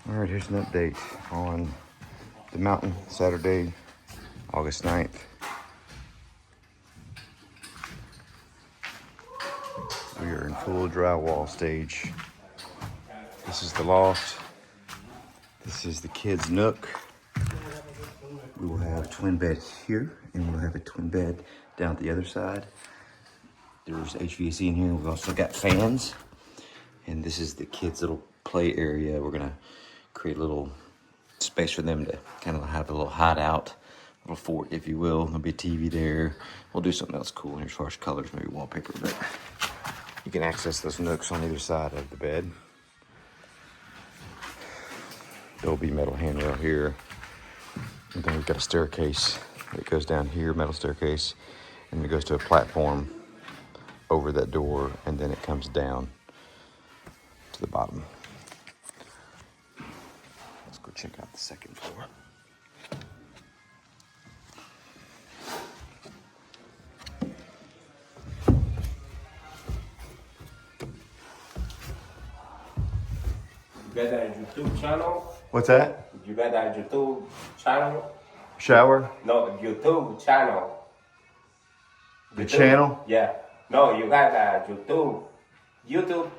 All right, here's an update on the mountain, Saturday, August 9th. We are in full drywall stage. This is the loft. This is the kids' nook. We will have a twin bed here, and we'll have a twin bed down at the other side. There's HVAC in here. We've also got fans. And this is the kids' little play area. We're gonna create a little space for them to kind of have a little hideout, little fort, if you will. There'll be a TV there. We'll do something else cool here as far as colors, maybe wallpaper, but you can access those nooks on either side of the bed. There'll be metal handrail here. And then we've got a staircase that goes down here, metal staircase, and it goes to a platform over that door, and then it comes down to the bottom. Let's go check out the second floor. You got a YouTube channel? What's that? You got a YouTube channel? Shower? No, YouTube channel. The channel? Yeah. No, you got a YouTube. YouTube.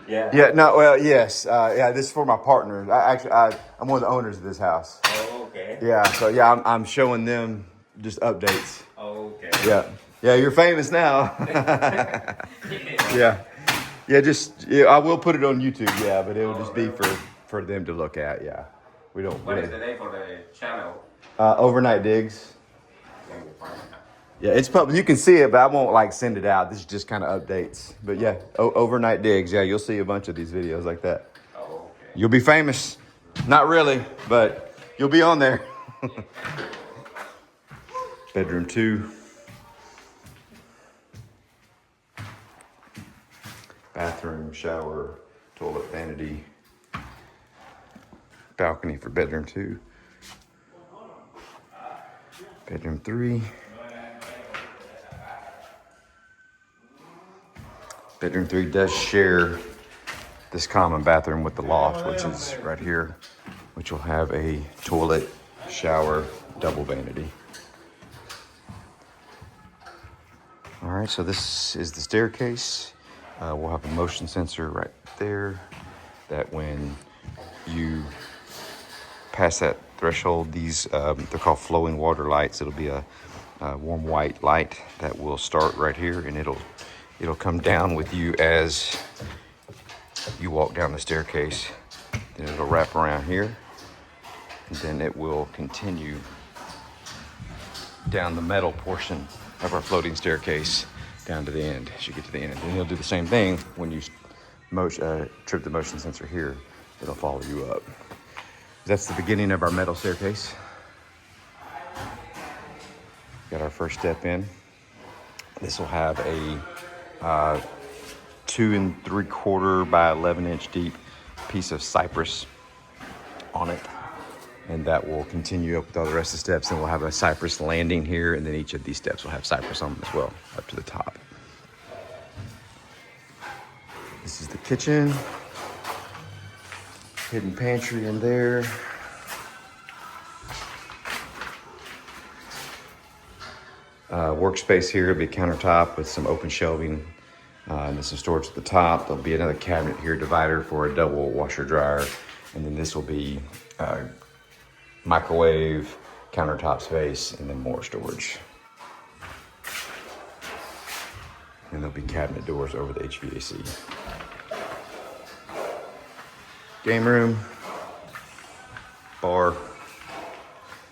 Yeah. Yeah. No. Well, yes. Yeah. This is for my partner. I'm one of the owners of this house. Oh, okay. Yeah. So yeah, I'm showing them just updates. Oh, okay. Yeah. Yeah. You're famous now. Yeah. Yeah. I will put it on YouTube. Yeah, but it will just be for them to look at. Yeah. We don't. What is the name for the channel? Overnight Digs. Yeah, it's public. You can see it, but I won't send it out. This is just kind of updates. But yeah, Overnight Digs. Yeah, you'll see a bunch of these videos like that. Oh, okay. You'll be famous. Not really, but you'll be on there. Bedroom 2. Bathroom, shower, toilet, vanity. Balcony for bedroom 2. Bedroom 3. Bedroom 3 does share this common bathroom with the loft, which is right here, which will have a toilet, shower, double vanity. All right, so this is the staircase. We'll have a motion sensor right there that when you pass that threshold, these, they're called flowing water lights. It'll be a warm white light that will start right here, and it'll come down with you as you walk down the staircase. Then it'll wrap around here, and then it will continue down the metal portion of our floating staircase down to the end as you get to the end. And it'll do the same thing when you trip the motion sensor here. It'll follow you up. That's the beginning of our metal staircase. Got our first step in. This will have a 2 3/4 by 11-inch deep piece of cypress on it, and that will continue up with all the rest of the steps. And we'll have a cypress landing here, and then each of these steps will have cypress on them as well up to the top. This is the kitchen, hidden pantry in there. Workspace here will be countertop with some open shelving and then some storage at the top. There'll be another cabinet here, divider for a double washer dryer. And then this will be microwave, countertop space, and then more storage. And there'll be cabinet doors over the HVAC. Game room, bar.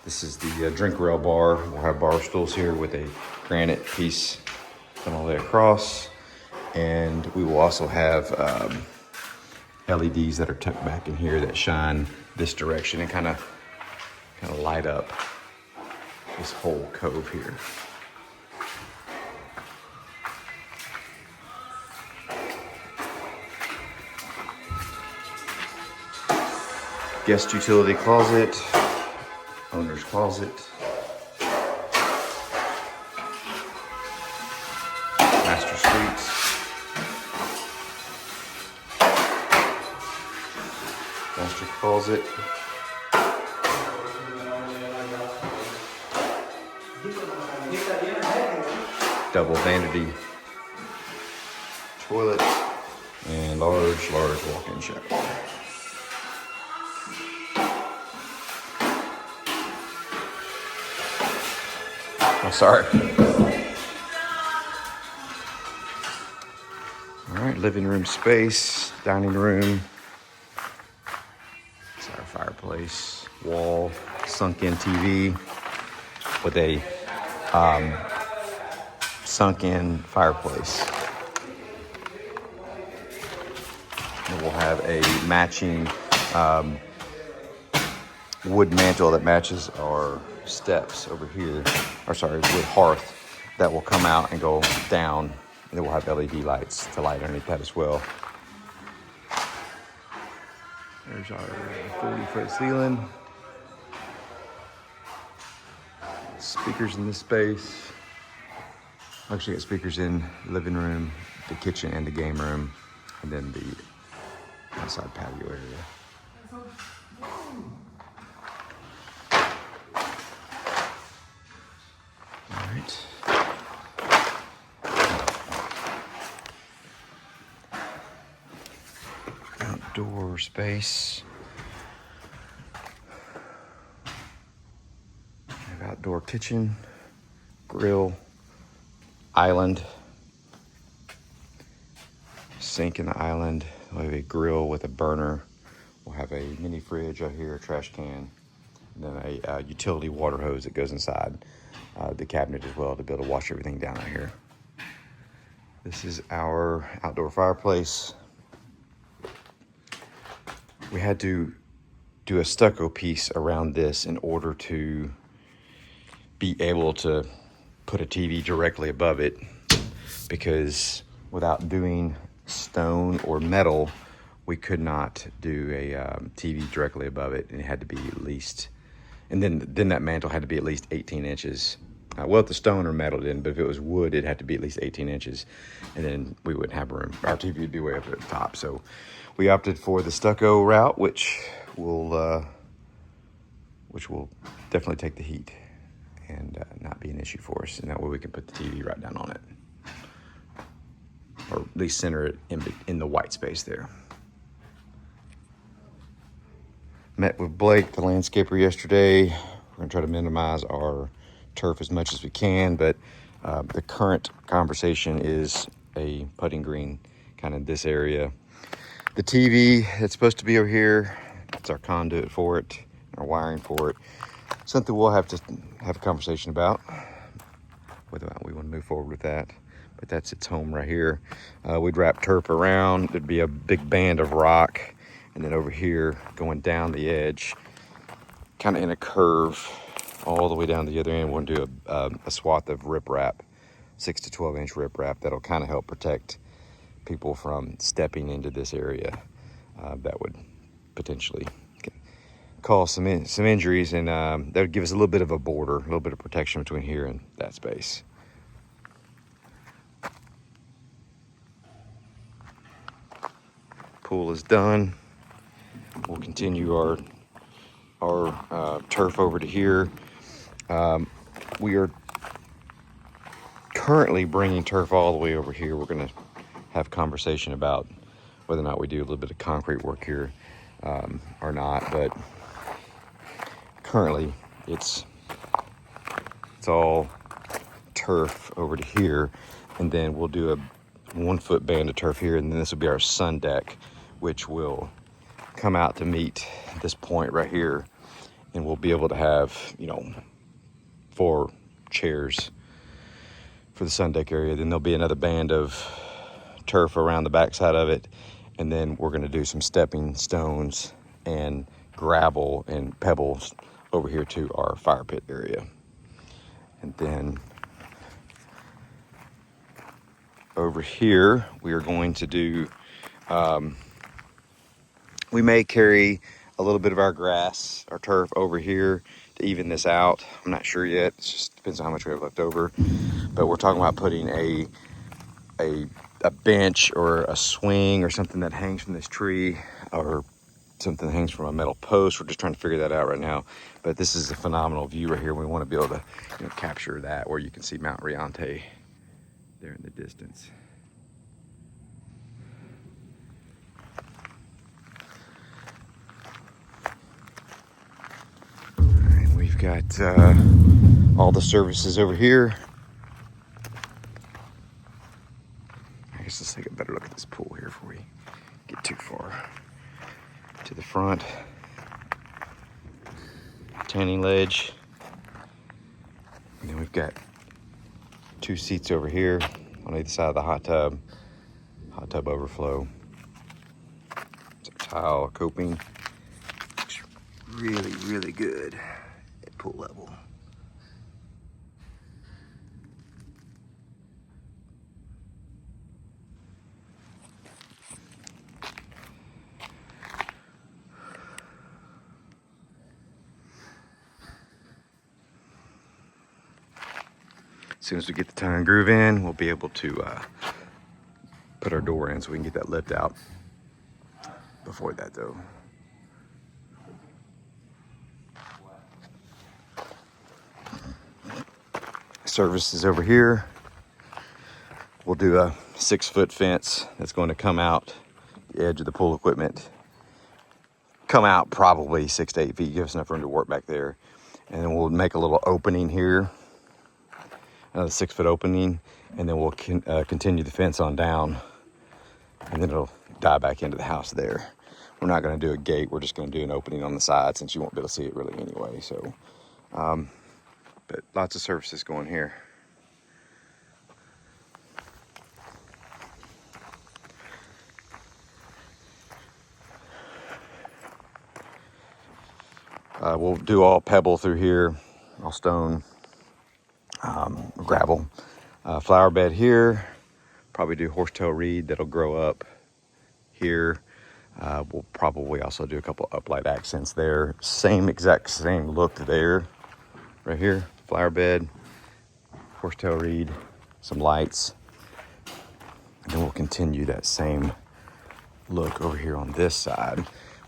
This is the drink rail bar. We'll have bar stools here with a granite piece going all the way across. And we will also have LEDs that are tucked back in here that shine this direction and kind of light up this whole cove here. Guest utility closet, owner's closet, master suites, master calls it. Double vanity toilet and large walk-in shower. Oh, sorry. All right, living room space, dining room. It's our fireplace, wall, sunk-in TV with a sunk-in fireplace. And we'll have a matching wood mantle that matches our steps over here, or sorry, wood hearth that will come out and go down, and then we'll have LED lights to light underneath that as well. There's our 40-foot ceiling. Speakers in this space. Actually got speakers in the living room, the kitchen, and the game room, and then the outside patio area. All right. Outdoor space. We have outdoor kitchen, grill, island, sink in the island. We'll have a grill with a burner. We'll have a mini fridge out here, a trash can, and then a utility water hose that goes inside the cabinet as well to be able to wash everything down out here. This is our outdoor fireplace. We had to do a stucco piece around this in order to be able to put a TV directly above it, because without doing stone or metal, we could not do a TV directly above it, and it had to be at least, and then that mantle had to be at least 18 inches. Well, if the stone or metal didn't, but if it was wood, it had to be at least 18 inches, and then we wouldn't have room. Our TV would be way up at the top, so we opted for the stucco route, which will definitely take the heat and not be an issue for us, and that way we can put the TV right down on it, or at least center it in the white space there. Met with Blake, the landscaper, yesterday. We're gonna try to minimize our turf as much as we can, but the current conversation is a putting green kind of this area. The TV that's supposed to be over here, it's our conduit for it, our wiring for it. Something we'll have to have a conversation about, whether or not we want to move forward with that. But that's its home right here. We'd wrap turf around. There'd be a big band of rock, and then over here, going down the edge, kind of in a curve, all the way down to the other end, we'll do a swath of riprap, 6 to 12 inch riprap that'll kind of help protect people from stepping into this area. That would potentially cause some injuries, and that would give us a little bit of a border, a little bit of protection between here and that space. Pool is done. We'll continue our turf over to here. We are currently bringing turf all the way over here. We're going to have a conversation about whether or not we do a little bit of concrete work here or not, but currently it's all turf over to here, and then we'll do a 1 foot band of turf here, and then this will be our sun deck, which will come out to meet this point right here, and we'll be able to have, 4 chairs for the sun deck area. Then there'll be another band of turf around the backside of it, and then we're going to do some stepping stones and gravel and pebbles over here to our fire pit area. And then over here we are going to do we may carry a little bit of our grass, our turf, over here to even this out. I'm not sure yet. It just depends on how much we have left over. But we're talking about putting a bench or a swing or something that hangs from this tree, or something that hangs from a metal post. We're just trying to figure that out right now. But this is a phenomenal view right here. We want to be able to, you know, capture that where you can see Mount Riante there in the distance. And we've got all the services over here. I guess let's take a better look at this pool here before we get too far. To the front, tanning ledge. And then we've got 2 seats over here on either side of the hot tub overflow. Some tile coping. Looks really, really good at pool level. As soon as we get the tire and groove in, we'll be able to put our door in so we can get that lift out. Before that though, service is over here. We'll do a 6-foot fence that's going to come out the edge of the pool equipment. Come out probably 6 to 8 feet, give us enough room to work back there. And then we'll make a little opening here. Another 6-foot opening, and then we'll continue the fence on down, and then it'll die back into the house there. We're not going to do a gate, we're just going to do an opening on the side since you won't be able to see it really anyway. So, but lots of services going here. We'll do all pebble through here, all stone. Gravel, flower bed here, probably do horsetail reed that'll grow up here. We'll probably also do a couple uplight accents there. Same look there, right here, flower bed, horsetail reed, some lights. And then we'll continue that same look over here on this side,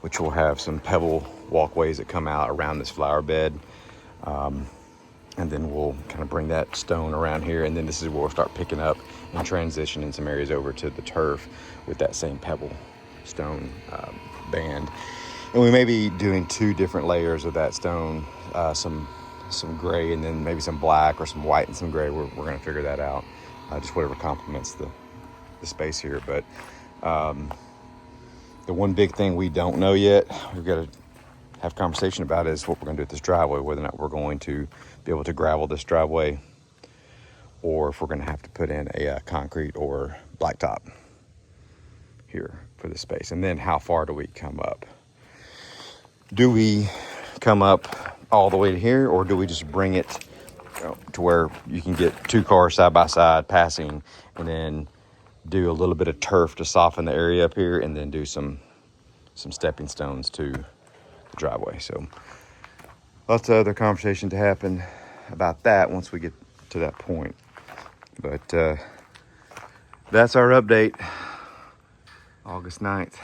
which will have some pebble walkways that come out around this flower bed. And then we'll kind of bring that stone around here, and then this is where we'll start picking up and transitioning some areas over to the turf with that same pebble stone band. And we may be doing 2 different layers of that stone, some gray and then maybe some black, or some white and some gray. We're going to figure that out, just whatever complements the space here. But the one big thing we don't know yet, we've got to have a conversation about, is what we're going to do with this driveway, whether or not we're going to be able to gravel this driveway, or if we're going to have to put in a concrete or blacktop here for the space. And then how far do we come up? Do we come up all the way to here, or do we just bring it, you know, to where you can get 2 cars side by side passing, and then do a little bit of turf to soften the area up here, and then do some stepping stones to the driveway? So lots of other conversation to happen about that once we get to that point. But that's our update, August 9th.